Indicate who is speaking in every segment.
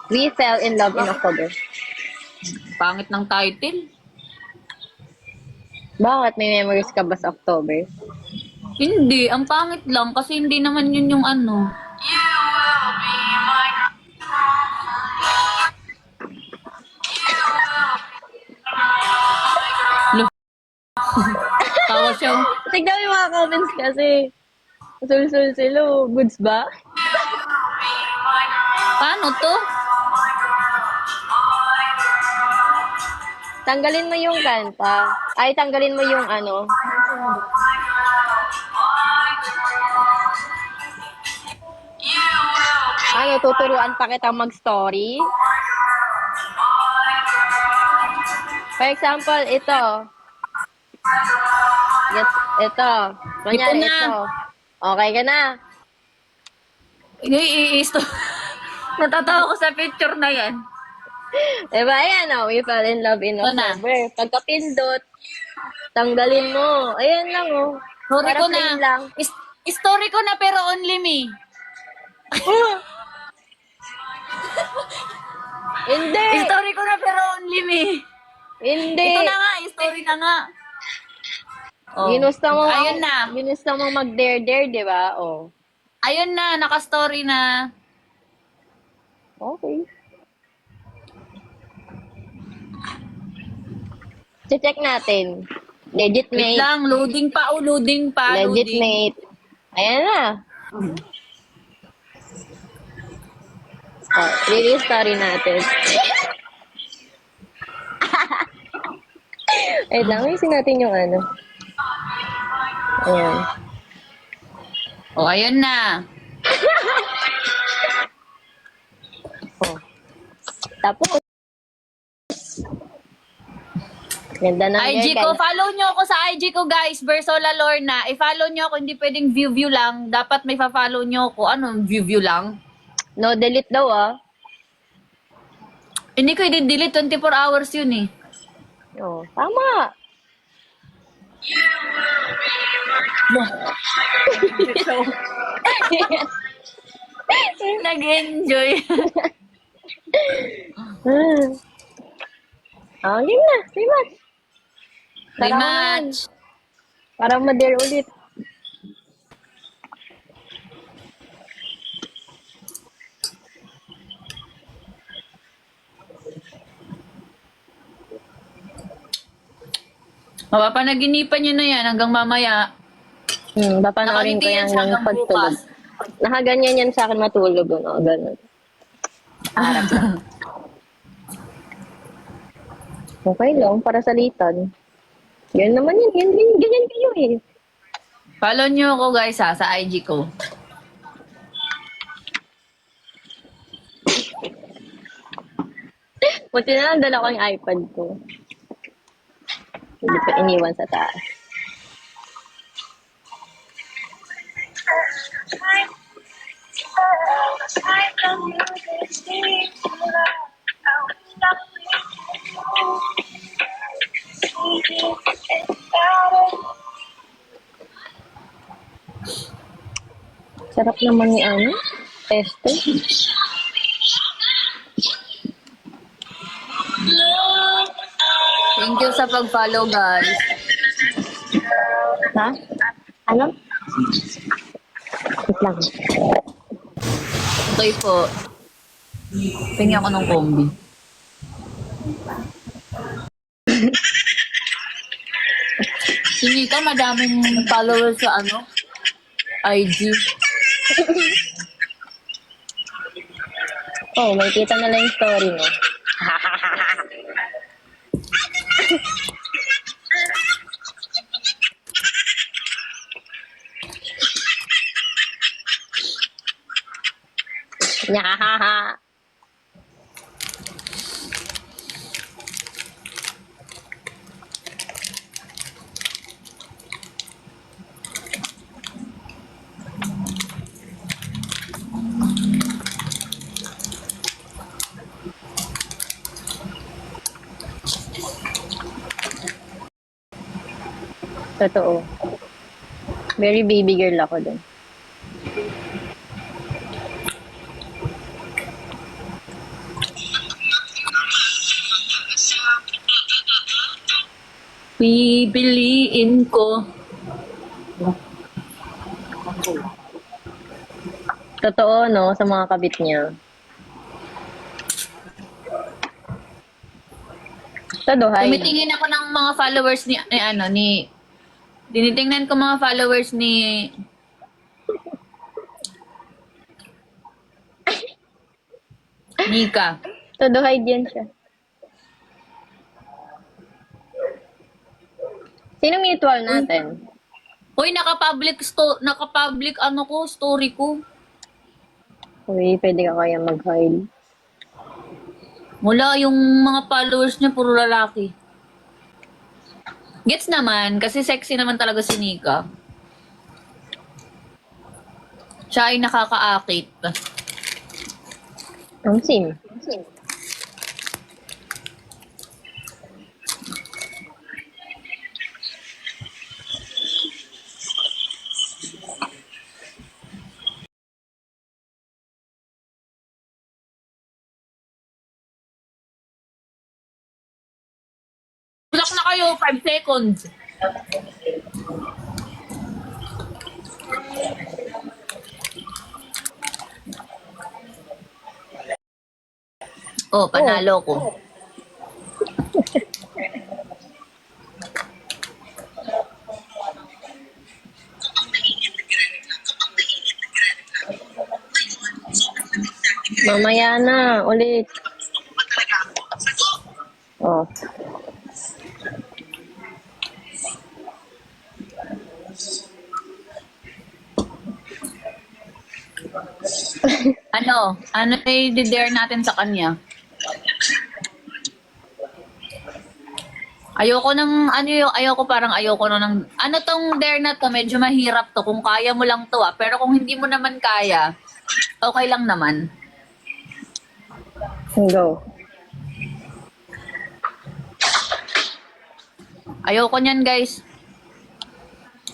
Speaker 1: We fell in love in October.
Speaker 2: Pangit ng title.
Speaker 1: Bakit? May memories ka ba sa October?
Speaker 2: Hindi, ang pangit lang kasi hindi naman yun yung ano. Lo, tawa siya.
Speaker 1: Tignan mo yung mga comments kasi. Sul-sul sila. Goods ba?
Speaker 2: Paano to?
Speaker 1: Tanggalin mo yung kanta. Ay, tanggalin mo yung ano. Ano, tuturuan pa kitang mag-story? For example, ito. Yes, ito. Kunyari,
Speaker 2: Ito na.
Speaker 1: ito. Okay ka na?
Speaker 2: Iiisto. Natatawa ko sa picture na yan.
Speaker 1: Diba, ayan o. We fell in love in
Speaker 2: Ito na.
Speaker 1: October. Pagkapindot, tanggalin mo. Ayan lang o.
Speaker 2: Story
Speaker 1: Para
Speaker 2: ko
Speaker 1: plain
Speaker 2: na.
Speaker 1: lang.
Speaker 2: Story ko na pero only me.
Speaker 1: Hindi!
Speaker 2: Story ko na pero only me.
Speaker 1: Hindi!
Speaker 2: Ito na nga, story na nga. Oh.
Speaker 1: Ginusto mo,
Speaker 2: Ayun na.
Speaker 1: ginusto mo mag-dare-dare, di ba? Oh.
Speaker 2: Ayun na, naka-story na.
Speaker 1: Okay. Check natin. Legit
Speaker 2: Wait
Speaker 1: mate.
Speaker 2: lang, loading pa, loading pa,
Speaker 1: Legit
Speaker 2: loading.
Speaker 1: mate. Ayan na. Oh, release story natin. Wait lang, ayusin natin yung ano. Ayan.
Speaker 2: Oh, ayun na.
Speaker 1: Oh. Tapos, ganda ng
Speaker 2: IG
Speaker 1: hair,
Speaker 2: ko,
Speaker 1: guys.
Speaker 2: follow nyo ako sa IG ko guys, Bersola Lorna. I-follow nyo ako, hindi pwedeng view lang. Dapat may fa-follow nyo ako. Ano, view lang?
Speaker 1: No, delete daw ah.
Speaker 2: Hindi ko i-delete, 24 hours yun eh.
Speaker 1: Oh, tama.
Speaker 2: Nag-enjoy.
Speaker 1: Oh, game na. Rematch.
Speaker 2: Rematch.
Speaker 1: Parang ma-dare ulit.
Speaker 2: Mapapanaginipan nyo na yan hanggang mamaya.
Speaker 1: Papanoorin ko
Speaker 2: Nakangiti yan
Speaker 1: yan
Speaker 2: siya
Speaker 1: ng
Speaker 2: hanggang
Speaker 1: pagtulog.
Speaker 2: bukas.
Speaker 1: Nakaganyan yan sa akin matulog. Ano, ganun. Harap lang. Okay lang, para salitan. Yan naman yun. Ganyan kayo eh.
Speaker 2: Follow nyo ako guys ha, sa IG ko.
Speaker 1: Buti na lang dala ko yung iPad ko. Hindi pa iniwan sa taas. Sarap naman ni ano? Pesto.
Speaker 2: Thank you sa pag-follow guys.
Speaker 1: Ha? Ano? Wait lang.
Speaker 2: Okay po. Tingnan ko ng kombi. Hindi ka madaming followers sa ano? IG.
Speaker 1: Oh, may kita na lang yung story mo. Nyahaha. Totoo. Very baby girl ako dun.
Speaker 2: Pipiliin ko.
Speaker 1: Totoo, no? Sa mga kabit niya. Taduhay.
Speaker 2: Tumitingin ako ng mga followers tinitingnan ko mga followers ni Nika.
Speaker 1: Taduhay din siya. Sino mutual natin?
Speaker 2: Uy, naka-public story ko.
Speaker 1: Uy, pwede ka kaya mag-hide.
Speaker 2: Wala yung mga followers niya, puro lalaki. Gets naman, kasi sexy naman talaga si Nika. Siya ay nakakaakit.
Speaker 1: Ang sim.
Speaker 2: Block na kayo, 5 seconds. Oh, panalo ko.
Speaker 1: Mamaya na, ulit. Oh.
Speaker 2: Ano i-dare natin sa kanya? Ayoko tong dare na to, medyo mahirap to. Kung kaya mo lang to pero kung hindi mo naman kaya, okay lang naman.
Speaker 1: Go.
Speaker 2: Ayoko niyan, guys.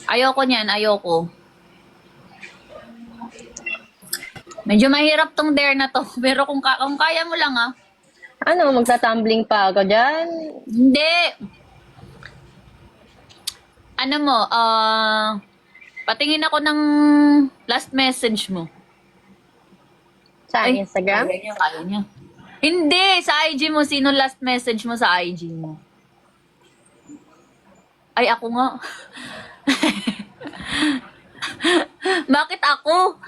Speaker 2: Ayoko. Medyo mahirap tong dare na to, pero kung kaya mo lang
Speaker 1: Ano, magta-tumbling pa ako dyan?
Speaker 2: Hindi. Ano mo, patingin ako ng last message mo.
Speaker 1: Sa Instagram?
Speaker 2: Kaya niya. Hindi, sa IG mo. Sino last message mo sa IG mo? Ay, ako nga. Bakit ako?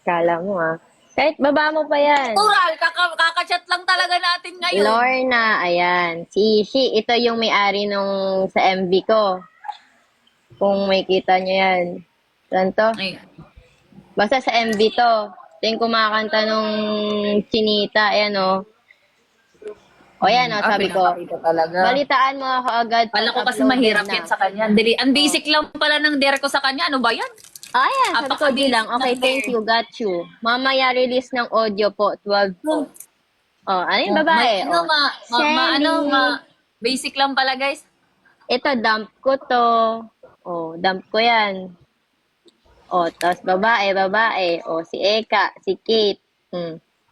Speaker 1: Kala mo Kahit baba mo pa yan.
Speaker 2: Tural, kakachat lang talaga natin ngayon.
Speaker 1: Lorna, ayan. Si Ishi, ito yung may-ari nung sa MV ko. Kung may kita nyo yan. Saan to?
Speaker 2: Ay,
Speaker 1: Basta sa MV to. Ito yung kumakanta nung Chinita. Ayan O yan sabi ko.
Speaker 2: pinapakita talaga.
Speaker 1: Balitaan mo ako agad.
Speaker 2: Pala ko kasi
Speaker 1: uploaded
Speaker 2: mahirap
Speaker 1: na.
Speaker 2: yan sa kanya. Ang basic lang pala ng dare ko sa kanya. Ano ba yan?
Speaker 1: Ayan, sabi ko di lang. Okay, thank you, got you. Mamaya release ng audio po, 12 po. Ano yung babae? Shelly.
Speaker 2: Basic lang pala, guys.
Speaker 1: Ito, dump ko to. Dump ko yan. Tapos babae. Si Eka, si Kate.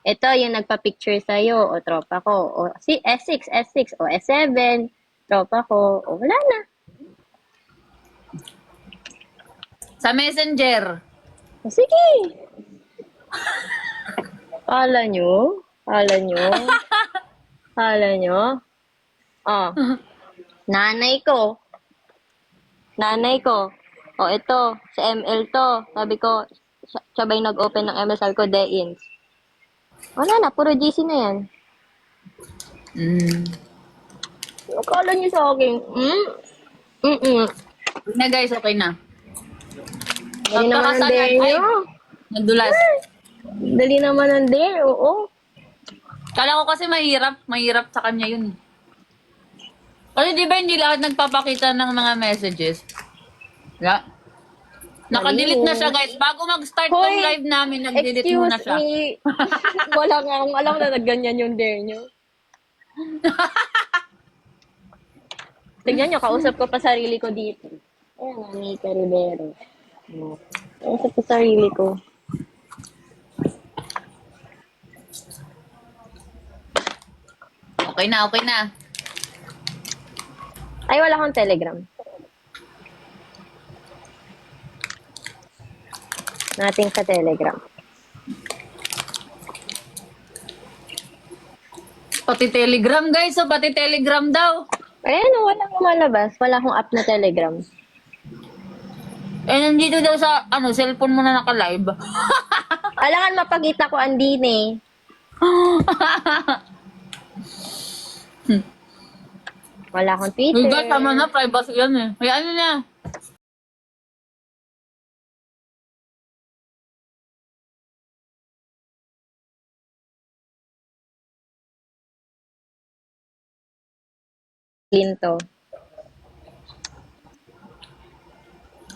Speaker 1: Ito yung nagpa-picture sa'yo. Tropa ko. Si S6. S7. Tropa ko. Wala na.
Speaker 2: Sa Messenger.
Speaker 1: Sige. Kala nyo? Nanay ko. Ito. Sa ML to. Sabi ko, siya ba yung nag-open ng ML? Sabi ko, Deins. Wala na, puro GC na yan. Akala niyo sa akin,
Speaker 2: Okay na, guys. Okay na.
Speaker 1: Dali naman ang dare nyo.
Speaker 2: Nadulas.
Speaker 1: Dali naman ang dare, oo.
Speaker 2: Kala ko kasi mahirap sa kanya yun. Kasi di ba hindi lahat nagpapakita ng mga messages? Naka-delete na siya, guys. Bago mag-start
Speaker 1: Hoy,
Speaker 2: tong live namin, nag-delete muna siya.
Speaker 1: Excuse me. Wala nga akong alam na nagganyan yung dare nyo. Tignan nyo, kausap ko pa sarili ko dito. Ayan, Nika Rivero. Kausap ko sarili ko.
Speaker 2: Okay na.
Speaker 1: Ay, wala akong Telegram. Nating sa Telegram.
Speaker 2: Pati Telegram, guys. So, pati Telegram daw.
Speaker 1: Ayan, wala akong malabas. Wala akong app na Telegram.
Speaker 2: Eh, nandito daw sa, cellphone mo na naka-live.
Speaker 1: Alangan mapagita ko andini. Wala akong
Speaker 2: Uy,
Speaker 1: Twitter.
Speaker 2: guys, tama na. Privacy yan eh. May ano na.
Speaker 1: Linto.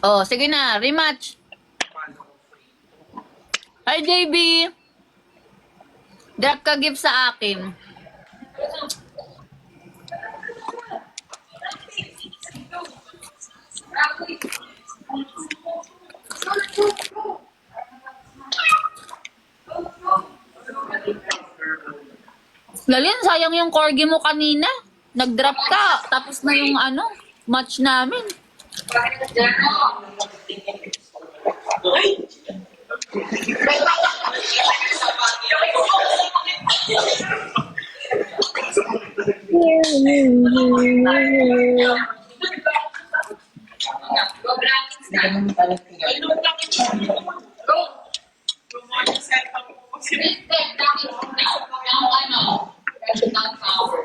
Speaker 2: Oh, sige na. Rematch. Hi, JB. Drop ka gift sa akin. Lalin, sayang yung corgi mo kanina. Nag-drop ka. Tapos na yung match namin.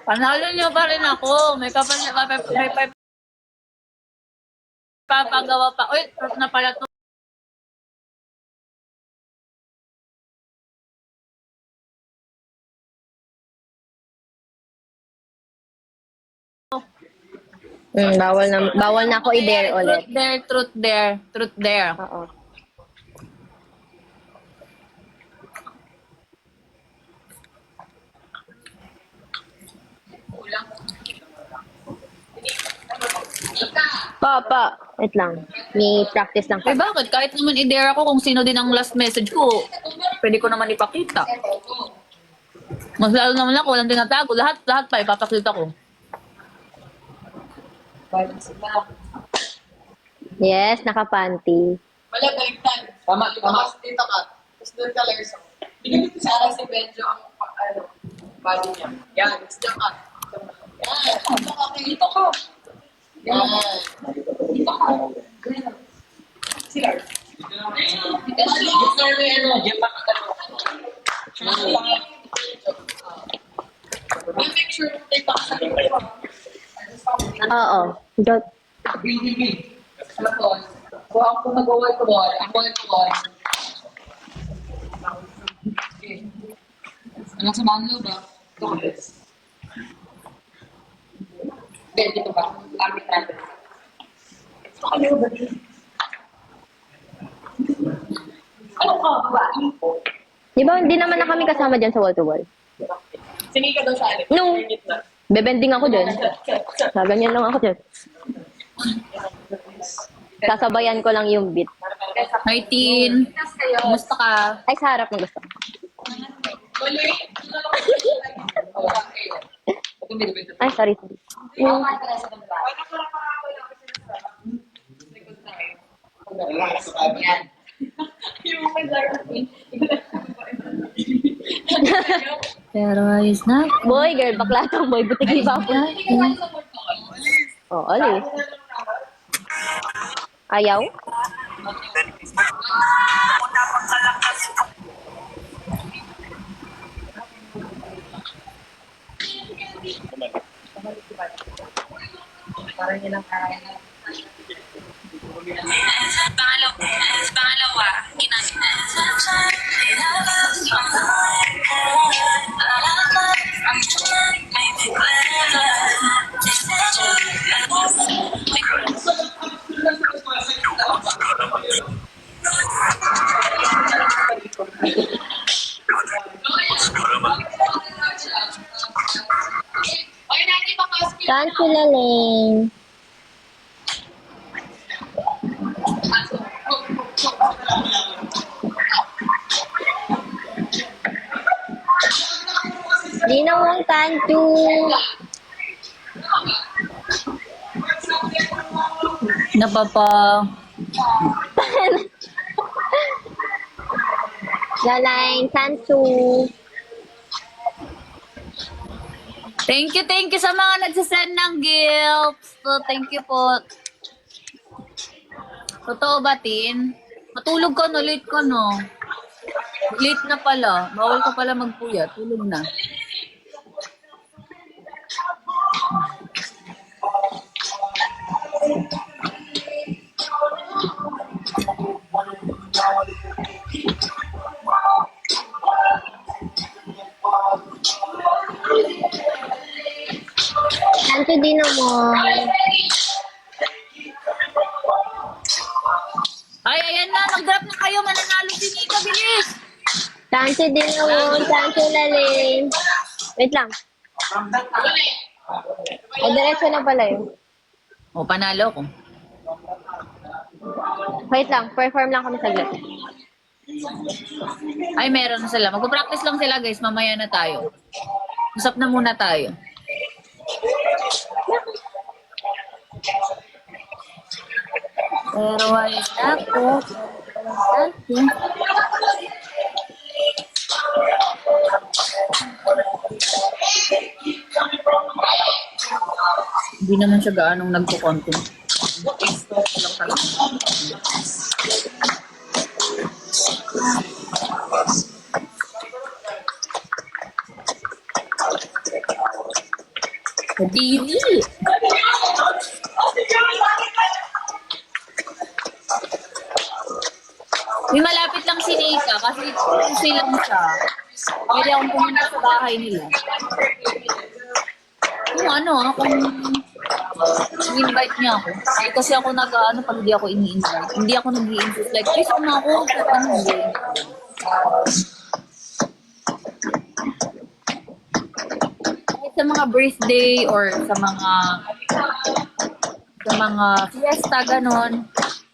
Speaker 2: Panalo nyo pa rin ako. May papagawa pa. Uy, na pala to.
Speaker 1: Bawal na ako i-dare ulit.
Speaker 2: Truth there.
Speaker 1: Oo. Pa. Wait lang. May practice lang
Speaker 2: Eh
Speaker 1: pa.
Speaker 2: bakit? Kahit naman i-dare ako kung sino din ang last message ko, pwede ko naman ipakita. Mas lalo naman ako, walang tinatago. Lahat pa ipapakita ko.
Speaker 1: Yes, nakapanty.
Speaker 3: Wala, baliktad. Tama. Tapos dito ka. Tapos doon ka lang sa... Binigit ko sa si Benjo ang body niya. Yan, dito ka. Yan, dito ka. Dito ka. Yan. Dito ka. Sila. Dito na ano, diyan pa ka. Make sure to take back sa
Speaker 1: Oo.
Speaker 3: Tapos, so ako mag-wall to wall. Ang wall to wall. Okay. Anong samahan mo ba? Ito ka, Bes. Okay, dito ba? Lapit natin. Ito ka, ba? Ano ka, babae po?
Speaker 1: Di ba, hindi naman na kami kasama dyan sa wall-to-wall.
Speaker 3: Sige ka daw sa alip.
Speaker 1: No. Bebending ako dyan. Ganyan lang ako dyan. Sasabayan ko lang yung beat.
Speaker 2: Hi, Tin. Kumusta ka?
Speaker 1: Ay, sa harap ng gusto.
Speaker 3: Uli.
Speaker 1: Ay, sorry. Yung,
Speaker 3: Yan. Yung
Speaker 2: Pero ayos na.
Speaker 1: boy, girl, bakla tong boy. Buti ba ako? Oh, alis. Ayaw?
Speaker 4: Pangalawa,
Speaker 1: Saan sila, Ling? Di na mong kanto.
Speaker 2: Napapa...
Speaker 1: Laline, Sansu.
Speaker 2: Thank you sa mga nagsasend ng gifts. So, thank you po. Totoo ba, Tin? Matulog ka no, late ka no. Late na pala. Bawal ka pala magpuyat. Tulog na.
Speaker 1: Sansu din mo.
Speaker 2: Ay, ayan na. Nag-drop na kayo. Mananalo si Nika. Bilis!
Speaker 1: Sansu din mo. Sansu lalim. Wait lang. O, diretso na pala yun.
Speaker 2: O, panalo ko.
Speaker 1: Wait lang. Perform lang kami saglit.
Speaker 2: Ay, meron na sila. Magpa-practice lang sila, guys. Mamaya na tayo. Usap na muna tayo. Pero wala ako. Hindi naman siya gaanong nagpo-content. Lang talaga. Kadiri. May malapit lang si Nika kasi kasi lang siya. Pwede akong pumunta sa bahay nila. Kung ano, kung invite niya ako. Eh, kasi ako nag-ano pag hindi ako ini-invite. Hindi ako nag-i-insist. Like, please, ano ako? Ano din? Kahit sa mga birthday or sa mga fiesta, ganon.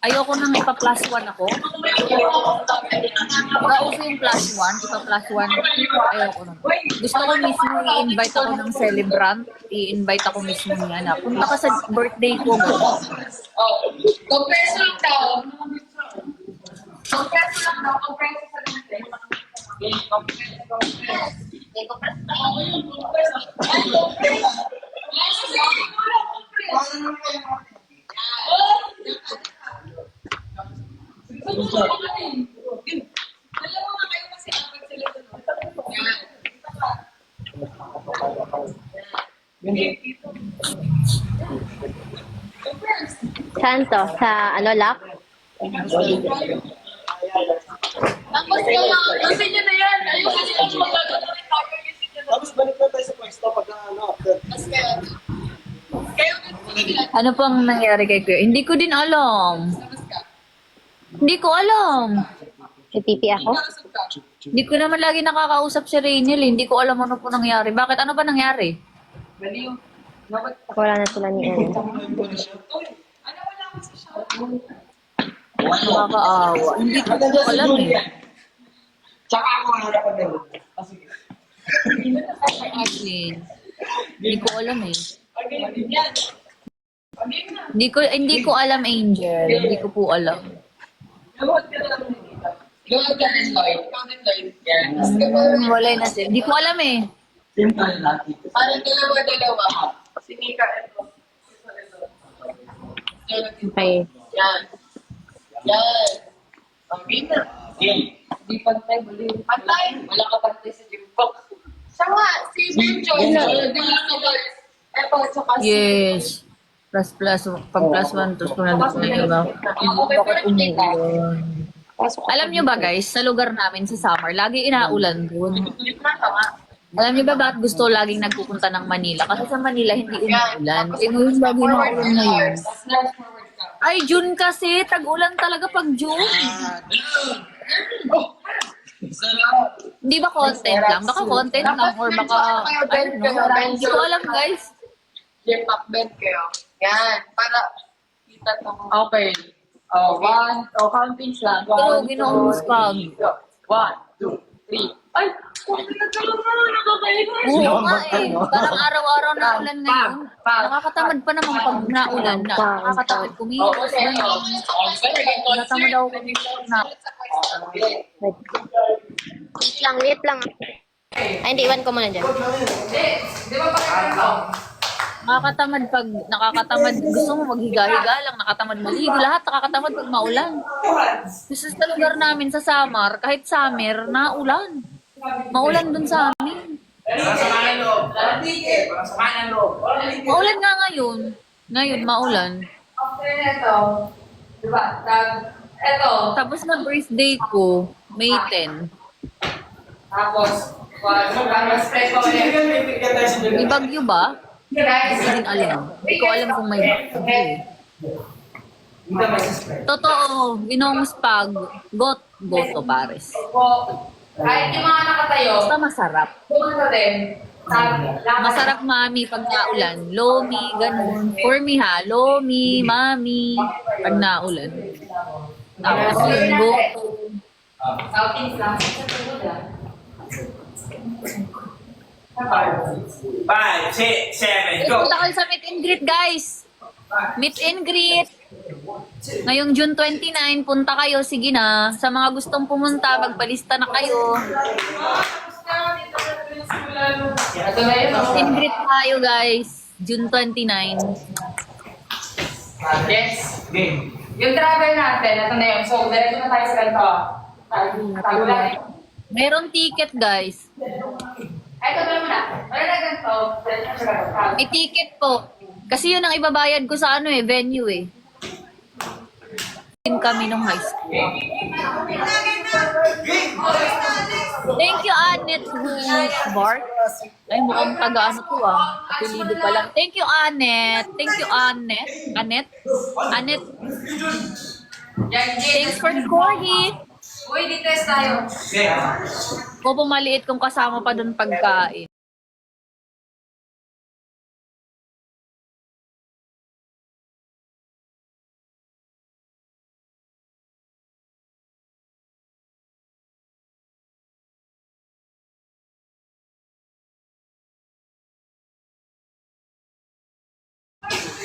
Speaker 2: Ayoko nang ipa-plus one ako. Kauso yung plus one, ipa-plus one, ayoko na. Gusto ko mismo i-invite ako ng celebrant, i-invite ako mismo niya na punta ka sa birthday ko.
Speaker 3: Oh, compreso lang daw. Compreso lang daw. Compreso sa birthday.
Speaker 1: Saan to? Sa ano, lock?
Speaker 3: Tapos kasi nyo na yan. Ayusin nyo lang magagawa ng ayusin nyo na.
Speaker 4: Tapos balik na tayo sa pwesto pagka ano, after.
Speaker 3: Tapos kayo din.
Speaker 2: Ano pang nangyari kay Kuya? Hindi ko din alam.
Speaker 3: Tapos ka.
Speaker 2: Hindi ko alam.
Speaker 1: Pipipi ako?
Speaker 3: Tapos ka.
Speaker 2: Hindi ko naman lagi nakakausap si Rainiel. Hindi ko alam ano po nangyari. Bakit? Ano ba nangyari?
Speaker 3: Baliw.
Speaker 1: Wala na sila ni Aaron.
Speaker 3: Ano wala ako sa shop?
Speaker 2: Nakakaawa. Hindi ko alam eh.
Speaker 4: Tsaka ako harapan na rin.
Speaker 2: Actually, hindi ko alam eh.
Speaker 3: Again, yan. Again na.
Speaker 2: Hindi ko alam, Angel. Hindi ko po alam.
Speaker 3: Luhod ka na lang dito. Luhod ka din, Lloyd. Ikaw din, Lloyd. Yan. Tapos ka pa.
Speaker 2: Wala na siya. Hindi ko alam eh.
Speaker 4: Simple natin.
Speaker 3: Parang dalawa. Si Nika, ito.
Speaker 1: Okay.
Speaker 3: Yan. Yan. Again na. Di pantay, baliw. Pantay. Wala ka pantay sa gym box. Siya nga, si Benjo. Eto, tsaka si...
Speaker 2: Yes. Pag plus one, tapos kung nandito na yung iba. Bakit umuulan? Alam nyo ba guys, sa lugar namin sa summer, lagi inaulan dun. Alam nyo ba bakit gusto laging nagpupunta ng Manila? Kasi sa Manila hindi umuulan. Eh ngayon lagi nauulan na yun. Ay, June kasi. Tag-ulan talaga pag June. Di ba content lang? Baka content lang or baka, I don't know. Hindi ko alam guys.
Speaker 3: Yung backbend kayo. Yan. Para kita tong...
Speaker 5: Okay. Counting lang.
Speaker 2: Pero ginoong spag.
Speaker 5: 1, 2, 3. Ay! Kung pinagkaroon na,
Speaker 2: Oo nga eh. Parang araw-araw na ulan ngayon. Nakakatamad pa naman pag naulan na. Nakakatamad kumilos. Nakatamad ako na.
Speaker 1: Wait lang. Ay, hindi, iwan ko muna dyan.
Speaker 3: Di ba pakita
Speaker 2: Nakakatamad. Gusto mo maghiga-higa lang. Nakatamad maligo. Lahat nakakatamad pag maulan. Kasi sa lugar namin sa Samar, kahit summer, naulan. Maulan dun sa amin. Maulan nga ngayon. Ngayon, maulan.
Speaker 3: after nito, di ba, eto,
Speaker 2: Tapos na birthday ko, May 10.
Speaker 3: tapos, mas preso ulit.
Speaker 2: May bagyo ba?
Speaker 3: Guys,
Speaker 2: Hindi din alam. Hindi ko alam kung may bagyo eh. Totoo, ginong spag, goto pares.
Speaker 3: kahit yung mga nakatayo,
Speaker 2: Basta masarap.
Speaker 3: pumunta din.
Speaker 2: Masarap mami pag naulan. Lomi, ganun. For me ha, lomi, mami, pag naulan. Tapos yun, goto.
Speaker 3: Outings lang.
Speaker 4: Five, six, seven, go!
Speaker 2: Punta kayo sa meet and greet, guys. Meet and greet. Ngayong June 29, punta kayo. Sige na. Sa mga gustong pumunta, magpalista na kayo.
Speaker 3: Ito na yun.
Speaker 2: Meet and greet tayo, guys. June 29.
Speaker 3: Yes.
Speaker 4: Game.
Speaker 3: Yung travel natin, ito na yun. So, diretso na tayo sa ganito. Tayo lang.
Speaker 2: Meron ticket, guys.
Speaker 3: Ito na muna. Wala na ganito. Diretso na sa ganito.
Speaker 2: May ticket po. Kasi yun ang ibabayad ko sa venue eh. Din kami nung high school. Thank you, Annette Bart. Ay, mukhang taga-ano to ah. Apelido pa lang. Thank you, Annette. Thank you, Annette. Annette.
Speaker 3: Yan,
Speaker 2: Thanks for the corgi.
Speaker 3: Uy, di-test tayo.
Speaker 2: Ko pumaliit kung kasama pa doon pagkain.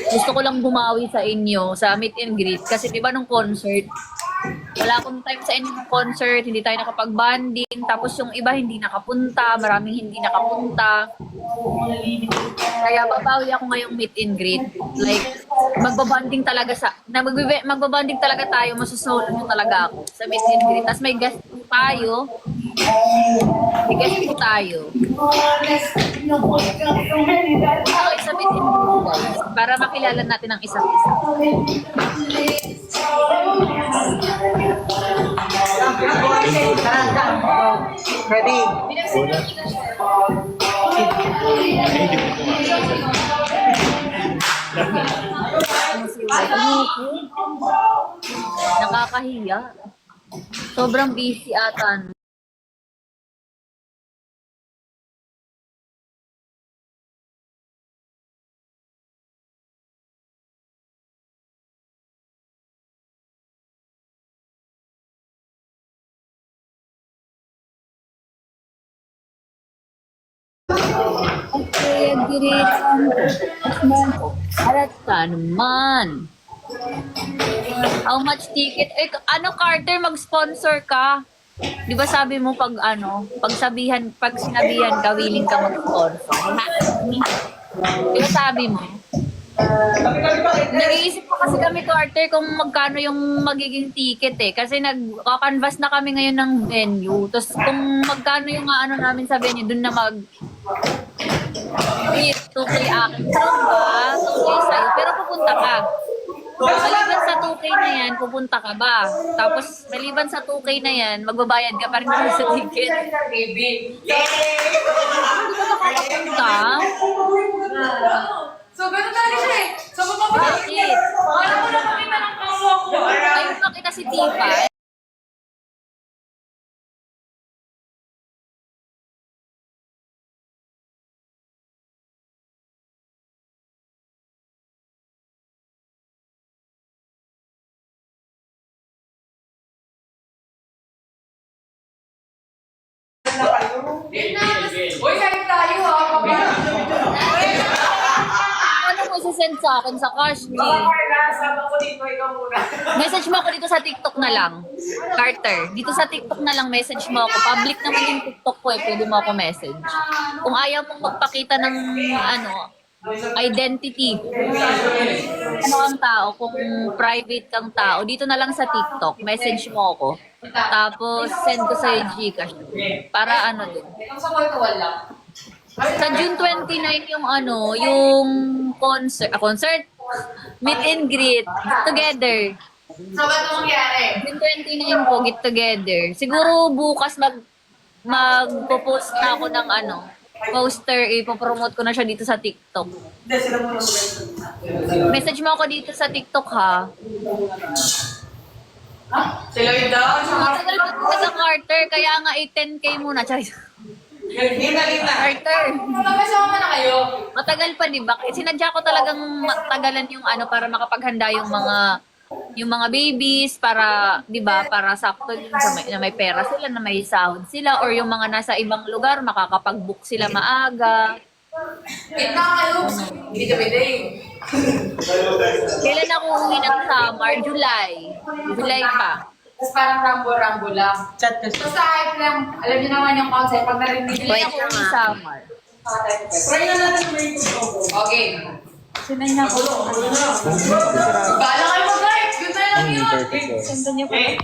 Speaker 2: Gusto ko lang bumawi sa inyo sa meet and greet kasi 'di ba nung concert wala akong time sa inyong concert, hindi tayo nakapag-banding, tapos yung iba hindi nakapunta, maraming hindi nakapunta. Kaya babawi ako ngayong meet and greet. Like, magbabanding talaga magbabanding talaga tayo, masusolo nyo talaga ako sa meet and greet. Tapos may guest po tayo. May guest po tayo. Okay, sa meet and greet, guys, para makilala natin ang isa't isa.
Speaker 4: Ready?
Speaker 2: Nakakahiya. Sobrang busy ata. Okay, giritan. Harata naman. How much ticket? Eh, ano Carter, mag-sponsor ka? Di ba sabi mo pag pag sinabihan ka, willing ka mag-sponsor? Di ba sabi mo? Nag-iisip pa kasi kami, Carter, kung magkano yung magiging ticket eh. Kasi nag-canvas na kami ngayon ng venue. Tapos kung magkano yung namin sa venue, dun na tukay akin. Pero ba? Tukay sa'yo. Pero pupunta ka. Maliban sa 2K na yan, pupunta ka ba? Tapos, maliban sa 2K na yan, magbabayad ka pa rin sa ticket.
Speaker 3: Baby.
Speaker 2: Hindi ka nakakapunta?
Speaker 3: So, ganun talaga siya eh. So, mapapagod.
Speaker 2: Bakit?
Speaker 3: Alam mo na makita ng kawa ko.
Speaker 2: Ayun ba kita si Tipa?
Speaker 3: Uy, kahit na.
Speaker 2: send sa akin sa cash.
Speaker 3: Sama ko dito, ikaw muna.
Speaker 2: Message mo ako dito sa TikTok na lang. Carter, dito sa TikTok na lang message mo ako. Public naman yung TikTok ko eh. Pwede mo ako message. Kung ayaw mong magpakita ng identity. Ano ang tao? Kung private kang tao, dito na lang sa TikTok. Message mo ako. Tapos send ko sa Gcash. Para din.
Speaker 3: Ang sa virtual lang.
Speaker 2: Sa June 29 yung yung concert, meet and greet, get together.
Speaker 3: So, ano mangyari?
Speaker 2: June 29 po, get together. Siguro bukas magpo-post na ako ng poster, ipopromote ko na siya dito sa TikTok. Message mo ako dito sa TikTok ha.
Speaker 3: Sila yun daw.
Speaker 2: Matagal pa sa Carter, kaya nga 10K muna. Charis.
Speaker 3: Gina.
Speaker 2: Carter.
Speaker 3: Magkasama na kayo.
Speaker 2: Matagal pa, di ba? Sinadya ko talagang matagalan yung para makapaghanda yung mga babies para, di ba, para sakto din na may pera sila, na may sahod sila, or yung mga nasa ibang lugar, makakapag-book sila maaga.
Speaker 3: Kita kayo. Hindi kami day.
Speaker 2: Kailan ako uwi ng summer? July. July pa.
Speaker 3: Tapos parang rambo-rambo lang.
Speaker 4: Chat kasi.
Speaker 3: Basta hype lang. Alam niyo naman yung concept. Pag narinig niyo
Speaker 2: Kailan ako uwi ng summer?
Speaker 3: Try na natin may okay.
Speaker 2: Sinay na ako.
Speaker 3: Bahala kayo mag-hype. Yun na lang yun.
Speaker 2: Senda niyo pa.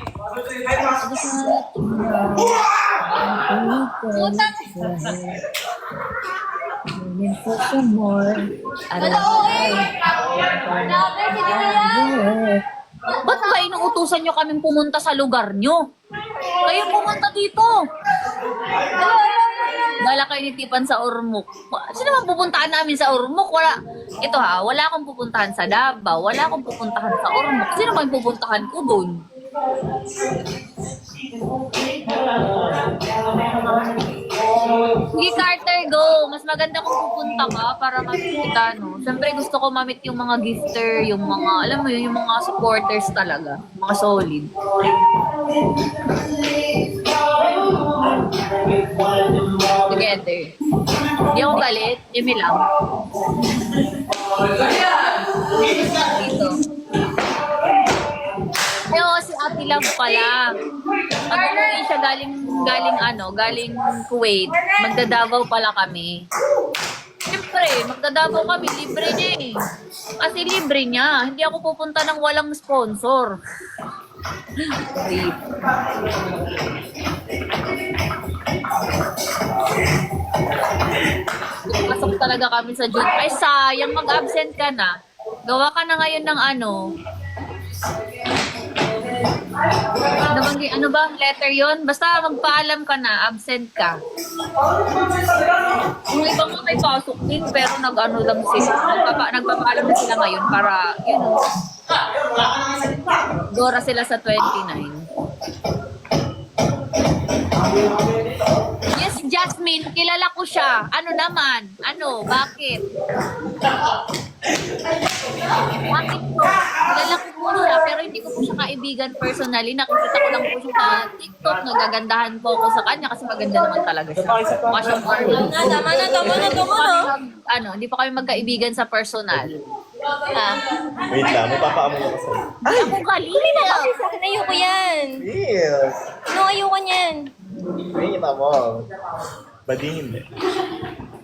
Speaker 2: Ba't ba inuutusan nyo kaming pumunta sa lugar nyo? Kayo pumunta dito. Dala kayo nitipan sa Ormoc. Sino naman pupuntahan namin sa Ormoc? Wala akong pupuntahan sa Davao. Wala akong pupuntahan sa Ormoc. Sino naman pupuntahan ko dun? Sige, Carter, go. Mas maganda kung pupunta ka para makikita, no? Siyempre, gusto ko mamit yung mga gifter, yung mga, alam mo yun, yung mga supporters talaga. Mga solid. Together. Hindi ako galit. Yumi lang. Dito. Pero si Ate lang pala. Pag umuwi siya galing Kuwait, magdadavaw pala kami. Siyempre, magdadavaw kami, libre niya eh. Kasi libre niya, hindi ako pupunta ng walang sponsor. Pasok talaga kami sa June. Ay, sayang, mag-absent ka na. Gawa ka na ngayon ng ano ba? Letter yon? Basta magpaalam ka na, absent ka. Yung ibang mga may pasok din, pero lang sila. Nagpapaalam na sila ngayon para, Dora sila sa 29. Yes, Jasmine, kilala ko siya. Ano naman? Bakit? Bakit po? Kilala ko po siya, pero hindi ko po siya kaibigan personally. Nakikita ko lang po siya sa TikTok. Nagagandahan po ako sa kanya kasi maganda naman talaga siya. Mukha siyang Marlon.
Speaker 1: Tama na.
Speaker 2: Hindi pa kami magkaibigan sa personal.
Speaker 5: Wait lang, mapapaamo ko sa'yo.
Speaker 2: Ay! Ako galing!
Speaker 1: Sa akin, ayoko yan.
Speaker 5: Yes!
Speaker 1: Ayoko niyan?
Speaker 5: Nakita mo. Bading hindi.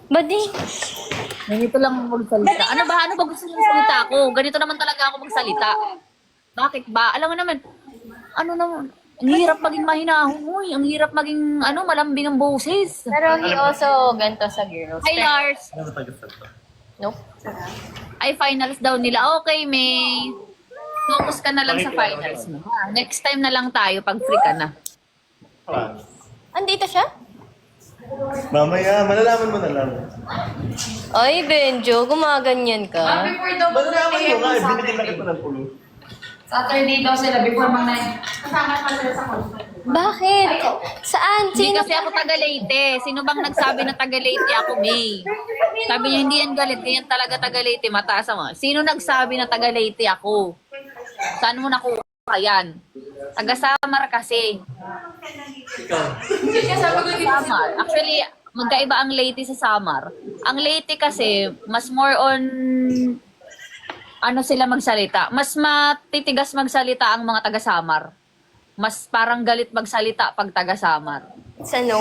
Speaker 1: Bading.
Speaker 2: Ganito lang magsalita. Ano ba gusto mong salita ako? Ganito naman talaga ako magsalita. Bakit ba? Alam mo naman, ang hirap maging mahinahon. Ang hirap maging, malambing ang boses.
Speaker 1: Pero he also ganito sa girls.
Speaker 2: Hi, Lars.
Speaker 5: Ano ba tayo?
Speaker 1: Nope.
Speaker 2: Ay, finals daw nila. Okay, May. Focus ka na lang sa finals mo. Next time na lang tayo pag free ka na.
Speaker 1: Andito siya?
Speaker 5: Mamaya, malalaman mo na lang.
Speaker 1: Ay, Benjo, gumaganyan ka.
Speaker 3: Before daw,
Speaker 5: Malalaman mo nga, binigyan na kita ng pulo.
Speaker 3: Saturday daw sila before kasama pa sila sa concert.
Speaker 1: Bakit? Saan?
Speaker 2: Hindi
Speaker 1: Sino?
Speaker 2: kasi ako taga Leyte. Sino bang nagsabi na taga Leyte ako, May? Sabi niya, hindi yan galit. Ganyan talaga taga Leyte. Mataas mo. Sino nagsabi na taga Leyte ako? Saan mo nakuha yan? Taga Samar kasi.
Speaker 3: Hindi siya sabi ko dito.
Speaker 2: Samar. Actually, magkaiba ang Leyte sa Samar. Ang Leyte kasi, mas more on ano sila magsalita. Mas matitigas magsalita ang mga taga-Samar. Mas parang galit magsalita pag taga-Samar.
Speaker 1: Sa no.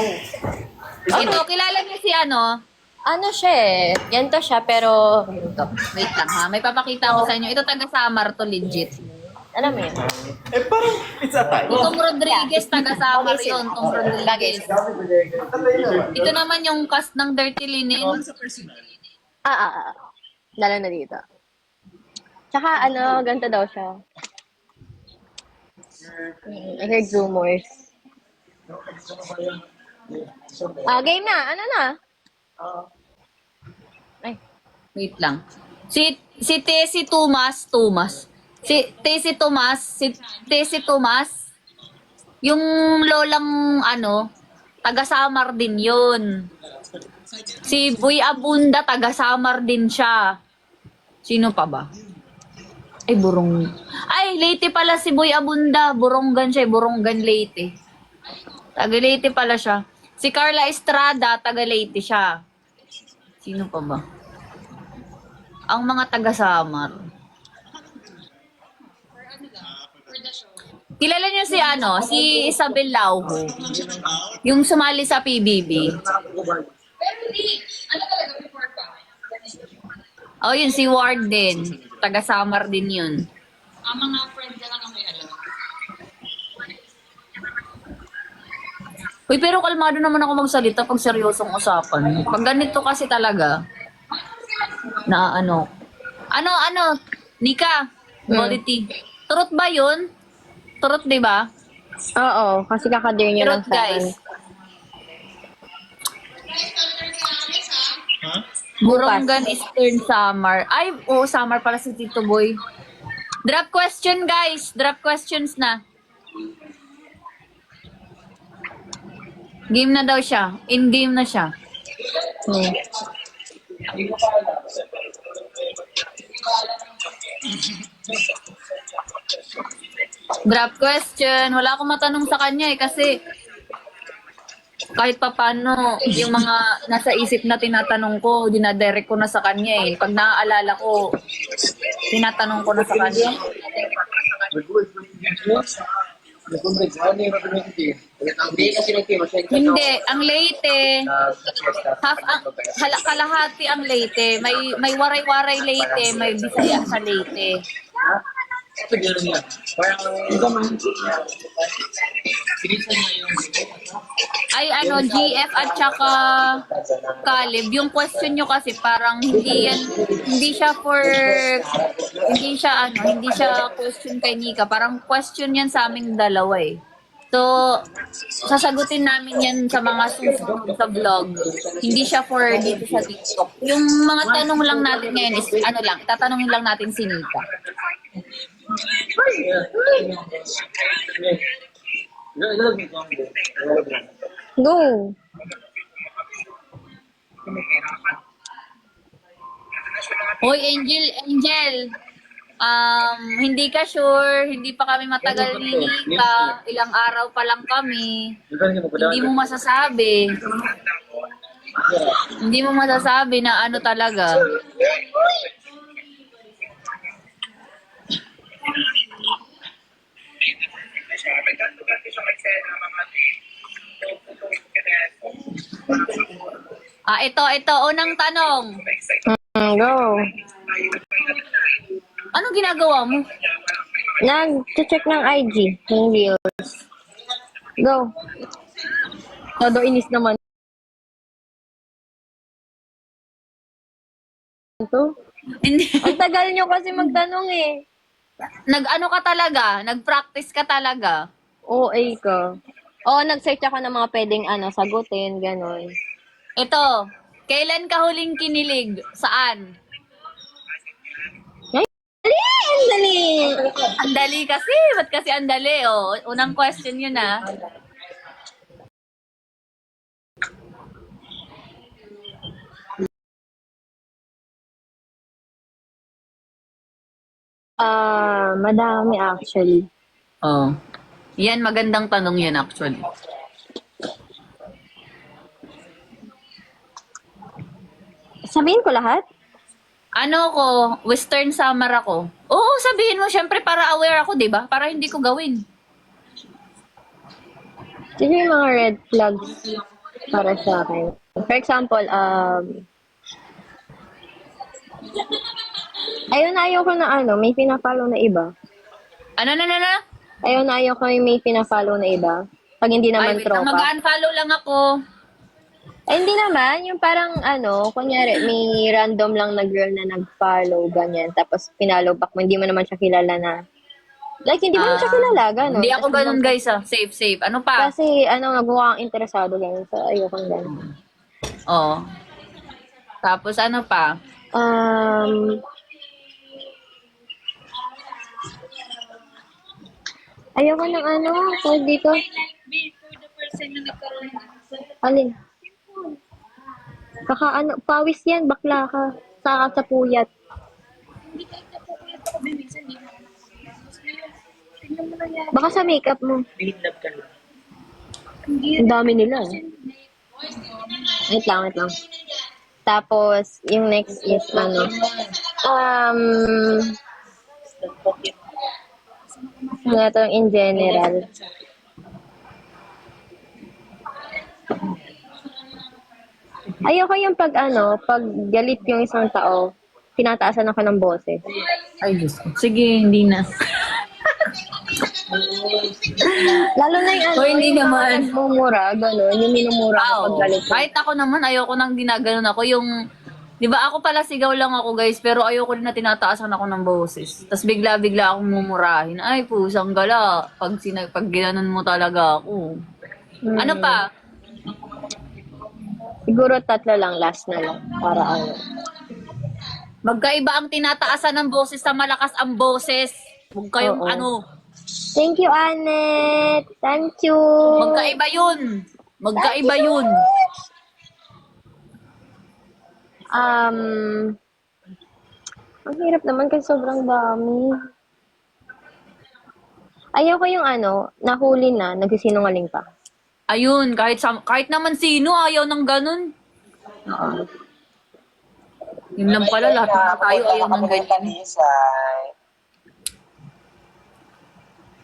Speaker 2: Ito, kilala niyo si ano?
Speaker 1: Ano siya eh. Ganito siya, pero...
Speaker 2: Ito, wait lang ha. May papakita ko sa inyo. Ito taga-Samar to legit.
Speaker 1: Alam mo yun?
Speaker 5: Eh, parang pizza tayo.
Speaker 2: Itong Rodriguez, taga-Samar yun. Itong Rodriguez. Ito naman yung cast ng Dirty Linen.
Speaker 1: Lalo na dito. Tsaka ano, ganito daw siya. I heard rumors. Game na. Ano na? Ay.
Speaker 2: Wait lang. Si Tessie Tomas. Si Tessie Tomas, yung lolang ano, taga-Samar din yun. Si Boy Abunda, taga-Samar din siya. Sino pa ba? Ay, Leyte pala si Boy Abunda. Buronggan siya, Buronggan Leyte. Taga-Leyte pala siya. Si Carla Estrada, taga-Leyte siya. Sino pa ba? Ang mga taga-Samar. Kilala niyo si ano? Si Isabel Lauho. Yung sumali sa PBB.
Speaker 3: Pero hindi, ano talaga before pa?
Speaker 2: Oh, yun si Ward din. Taga-Samar din yun.
Speaker 3: Ang mga friends na lang ang may alam.
Speaker 2: Uy, pero kalmado naman ako magsalita pag seryosong usapan. Pag ganito kasi talaga, na ano. Nika, quality. Turot ba yun? Turot, di ba?
Speaker 1: Oo, kasi kakadir niyo
Speaker 2: Turot,
Speaker 1: lang sa
Speaker 2: guys.
Speaker 5: Ha?
Speaker 2: Buronggan Eastern Samar. Ay, Samar pala si Tito Boy. Drop question, guys. Drop questions na. Game na daw siya. In-game na siya. Drop question. Wala akong matanong sa kanya kasi kahit pa paano, yung mga nasa isip na tinatanong ko, dinadirect ko na sa kanya eh. Pag naaalala ko, tinatanong ko na sa kanya. Hindi, ang Leyte, kalahati ang Leyte. May waray-waray Leyte, may Bisaya sa Leyte. Ay ano, GF at saka Caleb, yung question nyo kasi parang hindi siya question kay Nika, parang question yan sa aming dalawa eh. So, sasagutin namin yan sa mga susunod sa vlog. Hindi siya for dito sa TikTok. Yung mga tanong lang natin ngayon is, tatanungin lang natin si Nika.
Speaker 1: Go!
Speaker 2: Hoy, Angel, hindi ka sure, hindi pa kami matagal ni Nika, ilang araw pa lang kami. Hindi mo masasabi. Hindi mo masasabi na ano talaga. Ito, unang tanong.
Speaker 1: Go!
Speaker 2: Anong ginagawa mo?
Speaker 1: Nag-check ng IG, ng Reels. Go! Todo inis naman. Ito?
Speaker 2: Hindi.
Speaker 1: Ang tagal nyo kasi magtanong eh.
Speaker 2: Nag-ano ka talaga? Nag-practice ka talaga?
Speaker 1: OA ka. Oo, nag-search ako ng mga pwedeng sagutin, gano'n.
Speaker 2: Ito, kailan ka huling kinilig? Saan?
Speaker 1: Ang dali!
Speaker 2: Ang dali kasi. Ba't kasi ang dali? Unang question yun ah.
Speaker 1: Madami actually.
Speaker 2: Oh. Yan, magandang tanong yan actually.
Speaker 1: Sabihin ko lahat?
Speaker 2: Ano ko, Western Summer ako. Oo, sabihin mo, syempre para aware ako, di ba? Para hindi ko gawin.
Speaker 1: Sino yung mga red flags para sa akin? For example, ayaw ko na may pina-follow na iba.
Speaker 2: Ano, na?
Speaker 1: Ayaw ko yung may pina-follow na iba. Pag hindi
Speaker 2: Ay,
Speaker 1: naman
Speaker 2: wait lang,
Speaker 1: tropa.
Speaker 2: mag-unfollow lang ako.
Speaker 1: Ay, hindi naman. Yung parang, kunyari, may random lang na girl na nag-follow, ganyan. Tapos, pinollow back mo. Hindi mo naman siya kilala na. Like, hindi mo naman siya kilala, gano'n.
Speaker 2: Hindi ako
Speaker 1: Tapos
Speaker 2: ganun,
Speaker 1: biglang-
Speaker 2: guys, ah. Safe. Ano pa?
Speaker 1: Kasi, nagmukha kang interesado, ganyan. So, ayokong ganun.
Speaker 2: Oo. Tapos, ano pa?
Speaker 1: Um, ayoko ng tawag dito. Alin? Pawis yan, bakla ka. Saka sa puyat. Baka sa makeup mo. Ang dami nila. Wait lang. Tapos, yung next is to in general. Ayoko yung pag galit yung isang tao, tinataasan ako ng boses.
Speaker 2: Ay, Diyos ko. Sige, hindi na.
Speaker 1: Lalo na yung
Speaker 2: O, hindi
Speaker 1: yung mga
Speaker 2: naman.
Speaker 1: nagmumura, gano'n, yung minumura ko pag galit ko.
Speaker 2: Kahit ako naman, ayoko nang ginaganon ako. Yung, di ba ako pala sigaw lang ako, guys, pero ayoko din na tinataasan ako ng boses. Tapos bigla-bigla akong mumurahin. Ay, pusang gala. Pag ginanon mo talaga ako. Ano pa?
Speaker 1: Siguro 3 lang, last na lang. Para
Speaker 2: Magkaiba ang tinataasan ng boses sa malakas ang boses. Huwag kayong
Speaker 1: Oo. Thank you, Annette. Thank you.
Speaker 2: Magkaiba yun. Magkaiba yun.
Speaker 1: Ang hirap naman kasi sobrang dami. Ayoko yung nahuli na, nagsisinungaling pa.
Speaker 2: Ayun, kahit naman sino, ayaw ng ganun. Yun lang pala, lahat ng tayo ayaw ng ganyan.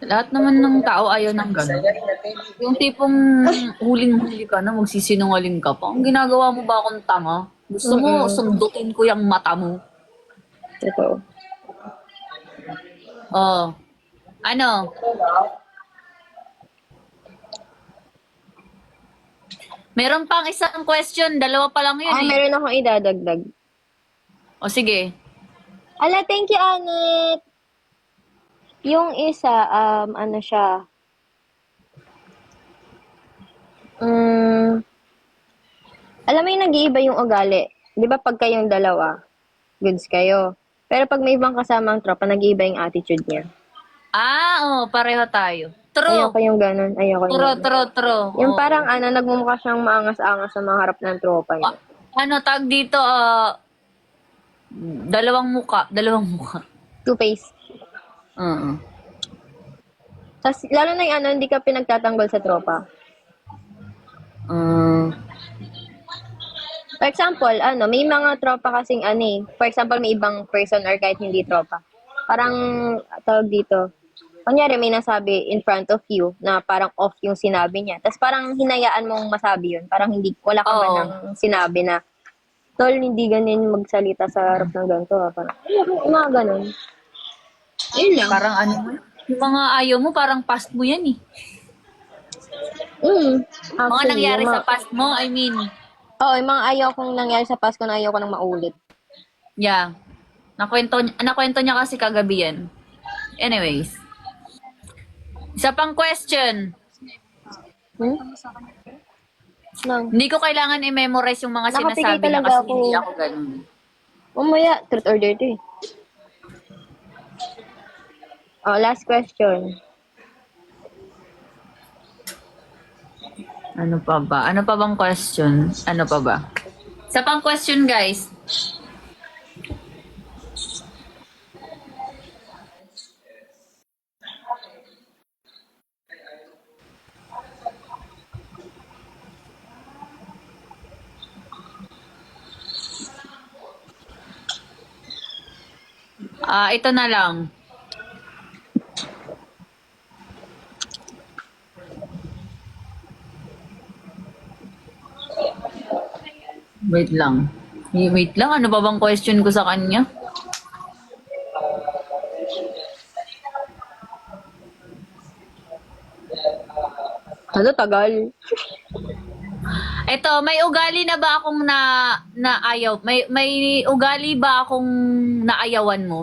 Speaker 2: Lahat naman ng tao ayaw ng ganun. Yung tipong huling-huli ka na, magsisinungaling ka pa. Ang ginagawa mo ba akong tanga? Gusto mo, sundutin ko yung mata mo.
Speaker 1: Totoo.
Speaker 2: Oh. Ano? Meron pang isang question. Dalawa pa lang yun eh.
Speaker 1: Meron akong idadagdag.
Speaker 2: O sige.
Speaker 1: Ala, thank you, Annette. Yung isa, siya. Alam mo yung nag-iiba yung ugali. Di ba pag kayong dalawa, goods kayo. Pero pag may ibang kasamang tropa, nag-iiba yung attitude niya.
Speaker 2: Pareho tayo. True.
Speaker 1: Ayoko yung ganun. Ayoko yung ganun.
Speaker 2: True.
Speaker 1: Yung
Speaker 2: Oo.
Speaker 1: parang nagmumukha siyang maangas-angas sa mga harap ng tropa niya.
Speaker 2: Tag dito, dalawang muka.
Speaker 1: Two-face.
Speaker 2: Oo.
Speaker 1: Tas, lalo na yung hindi ka pinagtatanggol sa tropa. For example, may mga tropa kasing for example, may ibang person or kahit hindi tropa. Parang, tawag dito, kunyari may nasabi in front of you na parang off yung sinabi niya. Tapos parang hinayaan mong masabi yun. Parang wala ka man lang sinabi na, tol, hindi ganyan magsalita sa harap ng ganito. Parang, mga ganun. Yun lang.
Speaker 2: Parang mo? Yung mga ayaw mo, parang past mo yan eh. Mga nangyari sa past mo, I mean.
Speaker 1: Oo, yung mga ayaw kong nangyari sa past ko na ayaw ko nang maulit.
Speaker 2: Yeah. Nakwento niya kasi kagabi yan. Anyways. Isa pang question. Hindi ko kailangan i-memorize yung mga
Speaker 1: Nakapigil
Speaker 2: sinasabi niya
Speaker 1: talaga
Speaker 2: kasi
Speaker 1: ako.
Speaker 2: hindi ako ganun.
Speaker 1: Umaya, truth or dirty. Last question.
Speaker 2: Ano pa ba? Ano pa bang question? Ano pa ba? Isa pang question, guys. Ito na lang. Wait lang. Wait lang, ano ba bang question ko sa kanya?
Speaker 1: Ano, tagal?
Speaker 2: Ito, may ugali na ba akong na ayaw? May ugali ba akong naayawan mo?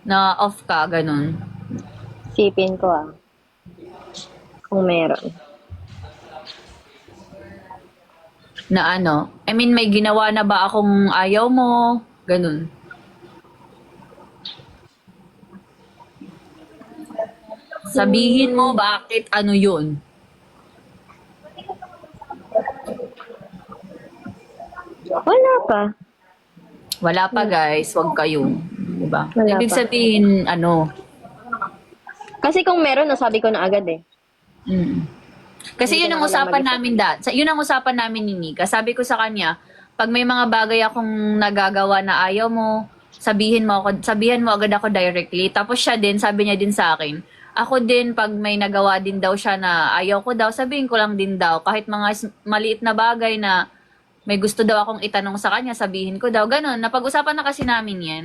Speaker 2: Na off ka, ganun.
Speaker 1: Sipin ko kung meron.
Speaker 2: Na ano? I mean, may ginawa na ba akong ayaw mo? Ganun. Sabihin mo bakit ano yun?
Speaker 1: Wala pa.
Speaker 2: Wala pa guys, wag kayo. Diba?
Speaker 1: Wala
Speaker 2: Ibig
Speaker 1: pa.
Speaker 2: sabihin, ano,
Speaker 1: Kasi kung meron, nasabi ko na agad eh.
Speaker 2: Kasi
Speaker 1: Hindi
Speaker 2: yun
Speaker 1: ko
Speaker 2: ang
Speaker 1: na kailangan
Speaker 2: usapan
Speaker 1: mag-isip.
Speaker 2: namin yun ang usapan namin ni Nika. Sabi ko sa kanya, pag may mga bagay akong nagagawa na ayaw mo, sabihin mo agad ako directly. Tapos siya din, sabi niya din sa akin, ako din pag may nagawa din daw siya na ayaw ko daw, sabihin ko lang din daw kahit mga maliit na bagay na may gusto daw akong itanong sa kanya, sabihin ko daw. Ganon, napag-usapan na kasi namin 'yan.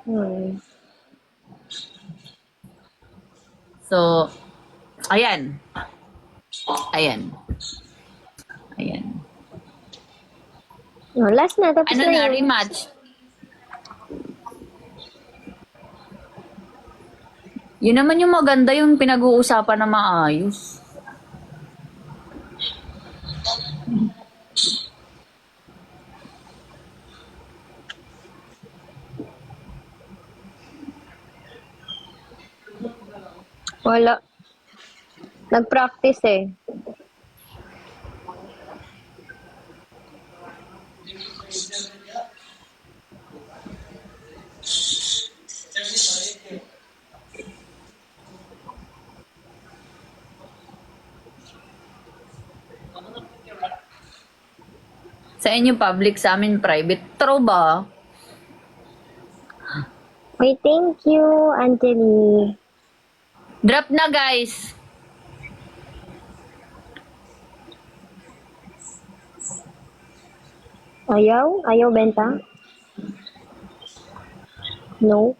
Speaker 1: Hmm.
Speaker 2: So, ayan. Ayan. Ayan.
Speaker 1: Oh, last na, tapos
Speaker 2: Ano
Speaker 1: na
Speaker 2: na,
Speaker 1: yun.
Speaker 2: rematch? Yun naman yung maganda yung pinag-uusapan na maayos.
Speaker 1: Wala. Nag-practice eh.
Speaker 2: Sa inyo public, sa amin private. True ba?
Speaker 1: Wait, thank you, Anthony.
Speaker 2: Drop na guys.
Speaker 1: Ayaw? Ayaw benta? No?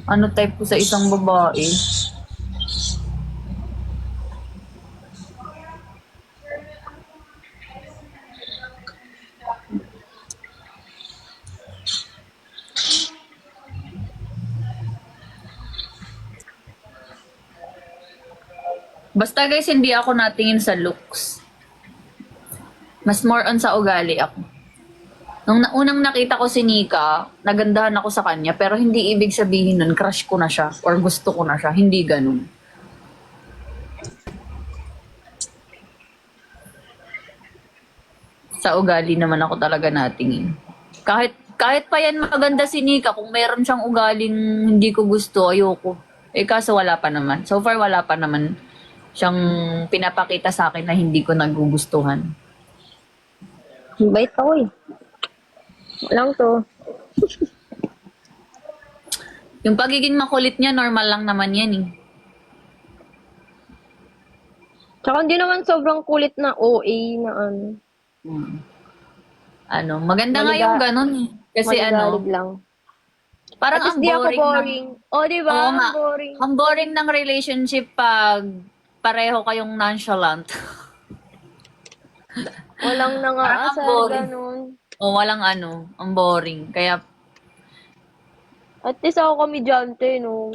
Speaker 2: Ano type ko sa isang babae? Basta guys, hindi ako natingin sa looks. Mas more on sa ugali ako. Nung unang nakita ko si Nika, nagandahan ako sa kanya, pero hindi ibig sabihin nun, crush ko na siya or gusto ko na siya. Hindi ganun. Sa ugali naman ako talaga natingin. Kahit pa yan maganda si Nika, kung meron siyang ugaling hindi ko gusto, ayoko. Kaso wala pa naman. So far wala pa naman siyang pinapakita sa akin na hindi ko nagugustuhan.
Speaker 1: Bait ako eh. Walang to.
Speaker 2: Yung pagiging makulit niya, normal lang naman yan eh.
Speaker 1: Tsaka hindi naman sobrang kulit na OA na ano.
Speaker 2: Ano, maganda nga yung ganun eh. Kasi
Speaker 1: Maligalig
Speaker 2: ano,
Speaker 1: lang.
Speaker 2: parang
Speaker 1: At least
Speaker 2: ang
Speaker 1: di ako
Speaker 2: boring
Speaker 1: boring. O, di ba?
Speaker 2: Oo nga.
Speaker 1: Ang boring.
Speaker 2: Ang boring ng relationship pag pareho kayong nonchalant.
Speaker 1: Walang
Speaker 2: Parang ang
Speaker 1: nangaasar,
Speaker 2: boring.
Speaker 1: ganun.
Speaker 2: O walang ano, ang boring. Kaya,
Speaker 1: At least ako komedyante, no?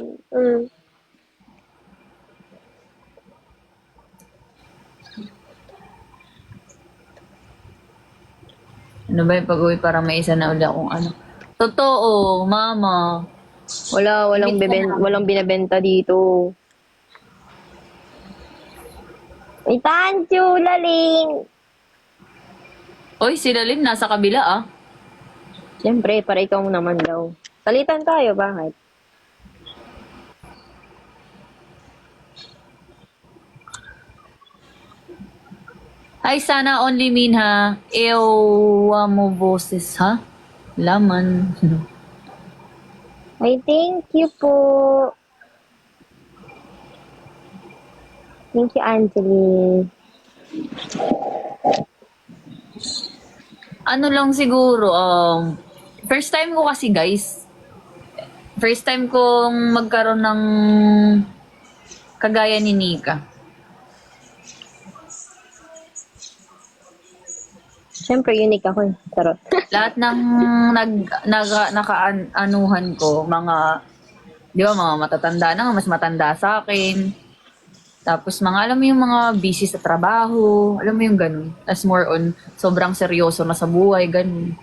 Speaker 2: ano ba yung pag-uwi parang may isa na uli akong ano. Totoo, mama.
Speaker 1: Walang binebenta dito. Ay, thank you, Laling!
Speaker 2: Oy, si Lalim nasa kabila ah.
Speaker 1: Siyempre, para ikaw naman daw. Salitan tayo, bakit?
Speaker 2: Ay, sana only Minha. Ewa mo boses, ha? Laman.
Speaker 1: Ay, thank you po. Thank you, Angeline.
Speaker 2: Ano lang siguro, first time ko kasi guys, first time kong magkaroon ng kagaya ni Nika.
Speaker 1: Siyempre, unique ako. Charot.
Speaker 2: Lahat ng nakaanuhan ko, mga, di ba, mga matatanda na, mas matanda sa akin. Tapos mga, alam mo yung mga busy sa trabaho, alam mo yung ganun. As more on, sobrang seryoso na sa buhay, ganun.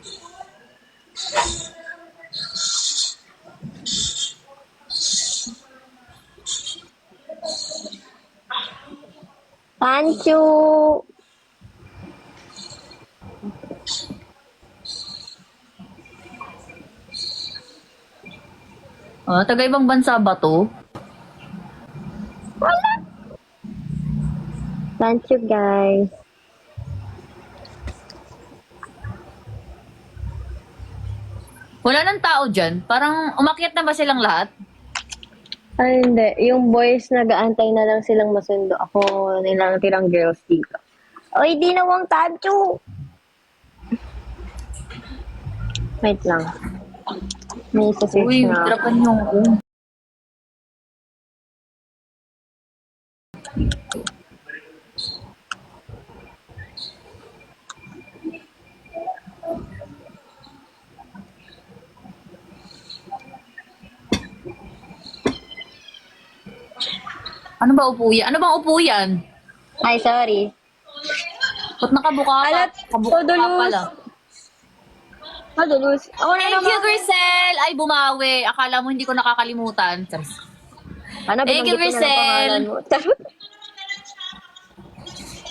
Speaker 1: Thank you.
Speaker 2: Taga ibang bansa ba to?
Speaker 1: Thank you, guys.
Speaker 2: Wala nang tao dyan. Parang umakyat na ba silang lahat?
Speaker 1: Ay, hindi. Yung boys, nag-aantay na lang silang masundo. Ako, nilang tirang girls dito. Oy, di nawang tadyo. Wait lang. May isa-search
Speaker 2: Uy,
Speaker 1: na ako.
Speaker 2: hirapan yung Ano ba upo yan? Ano bang upo yan?
Speaker 1: Ay, sorry.
Speaker 2: Ba't nakabuka ka?
Speaker 1: Alat,
Speaker 2: Kabuka ka
Speaker 1: Odulus.
Speaker 2: pala.
Speaker 1: Madulus. Ako na
Speaker 2: Thank
Speaker 1: naman.
Speaker 2: you, Grisel! Ay, bumawi. Akala mo hindi ko nakakalimutan.
Speaker 1: Ano,
Speaker 2: Thank you,
Speaker 1: binanggit ko na lang
Speaker 2: Grisel.
Speaker 1: pangalan mo. Charot.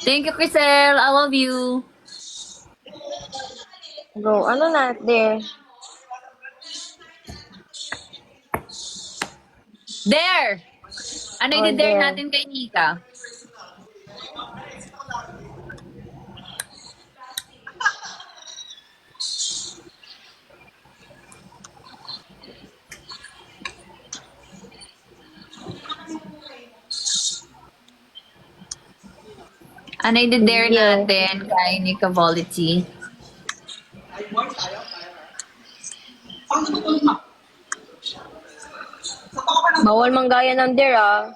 Speaker 2: Thank you, Grisel. I love you.
Speaker 1: Go. Ano na, there.
Speaker 2: There! Ano
Speaker 1: Oh,
Speaker 2: i-dare
Speaker 1: there.
Speaker 2: natin kay Nika? Ano i-dare
Speaker 1: Yeah.
Speaker 2: natin kay Nika Volity?
Speaker 1: Bawal manggaya ng there, ah.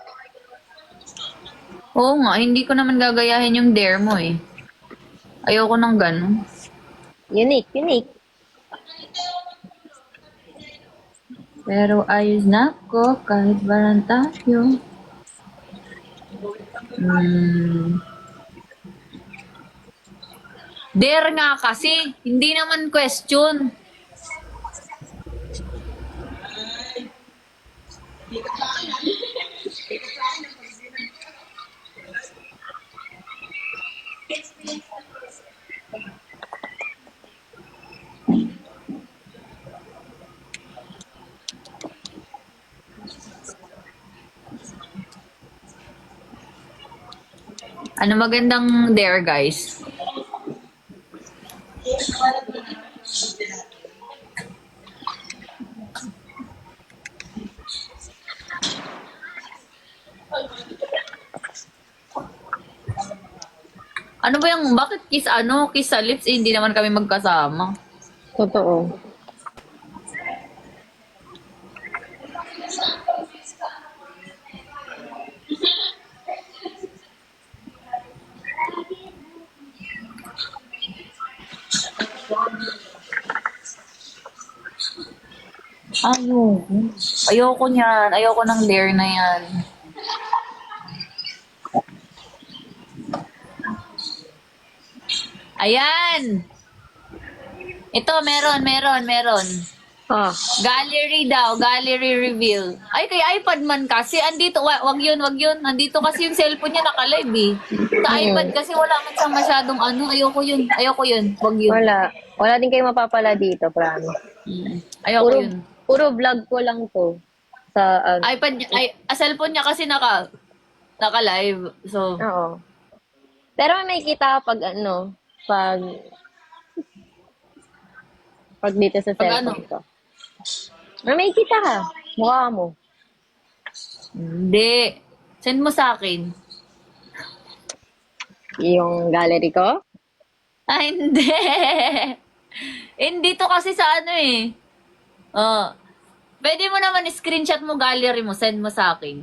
Speaker 2: Oo nga, hindi ko naman gagayahin yung dare mo eh. Ayoko ng ganun.
Speaker 1: Unique, unique.
Speaker 2: Pero ayos na ko kahit walang tayo. Dare nga kasi, hindi naman question. Ano magandang dare, guys? Ano ba yung, bakit kiss sa lips, eh, hindi naman kami magkasama.
Speaker 1: Totoo.
Speaker 2: Ayoko. Ayoko niyan. Ayoko ng dare na yan. Ayan! Ito, meron.
Speaker 1: Ah,
Speaker 2: Gallery daw, gallery reveal. Ay, kay iPad man kasi, andito, wag yun. Nandito kasi yung cellphone niya nakalive eh. Sa iPad kasi wala man siyang masyadong ano, ayoko yun, wag yun.
Speaker 1: wala. Wala din kayo mapapala dito, promise.
Speaker 2: Ayoko
Speaker 1: Puro,
Speaker 2: yun.
Speaker 1: puro vlog ko lang to. Sa,
Speaker 2: iPad niya, cellphone niya kasi naka-live. So,
Speaker 1: oo. Pero may kita ka pag ano, pag dito sa
Speaker 2: Pag
Speaker 1: cellphone ko. May kita ka. Mukha mo.
Speaker 2: Hindi. Send mo sa akin.
Speaker 1: Yung gallery ko.
Speaker 2: Ay, hindi. Hindi to kasi sa ano eh. Oh. Pwede mo naman screenshot mo gallery mo, send mo sa akin.